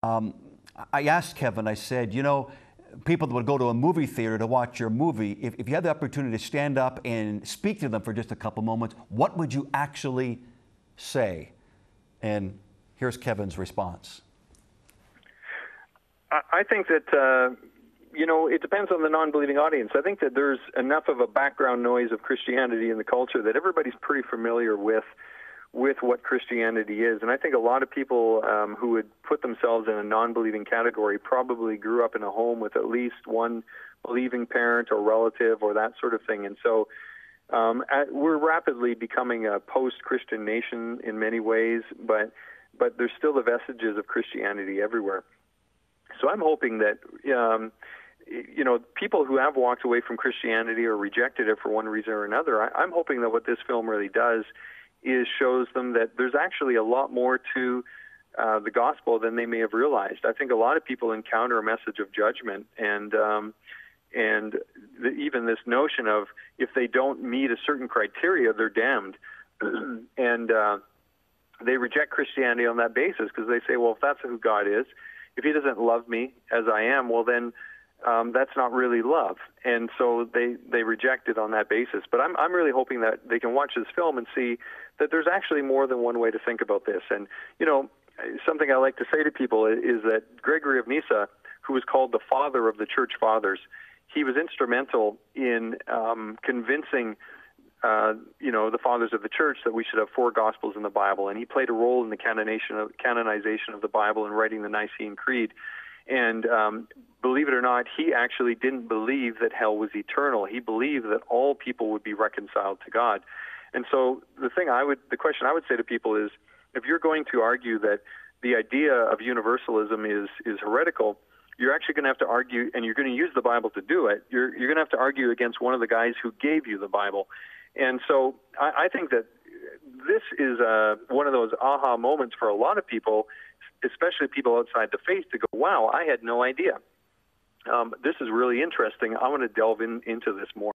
Um, I asked Kevin, I said, you know, people that would go to a movie theater to watch your movie, if you had the opportunity to stand up and speak to them for just a couple moments, what would you actually say? And here's Kevin's response. I think that, you know, it depends on the non-believing audience. I think that there's enough of a background noise of Christianity in the culture that everybody's pretty familiar with what Christianity is. And I think a lot of people who would put themselves in a non-believing category probably grew up in a home with at least one believing parent or relative or that sort of thing. And so we're rapidly becoming a post-Christian nation in many ways, but there's still the vestiges of Christianity everywhere. So I'm hoping that, you know, people who have walked away from Christianity or rejected it for one reason or another, I'm hoping that what this film really does is shows them that there's actually a lot more to the gospel than they may have realized. I think a lot of people encounter a message of judgment and even this notion of if they don't meet a certain criteria, they're damned. And they reject Christianity on that basis because they say, well, if that's who God is, if he doesn't love me as I am, well, then that's not really love. And so they reject it on that basis. But I'm really hoping that they can watch this film and see that there's actually more than one way to think about this. And, you know, something I like to say to people is that Gregory of Nyssa, who was called the father of the church fathers, he was instrumental in convincing you know, the fathers of the church that we should have 4 Gospels in the Bible, and he played a role in the canonization of the Bible and writing the Nicene Creed. And believe it or not, he actually didn't believe that hell was eternal. He believed that all people would be reconciled to God. And so the question I would say to people is, if you're going to argue that the idea of universalism is heretical, you're actually going to have to argue, and you're going to use the Bible to do it. You're going to have to argue against one of the guys who gave you the Bible. And so I think that this is one of those aha moments for a lot of people, especially people outside the faith, to go, wow, I had no idea. This is really interesting. I want to delve into this more.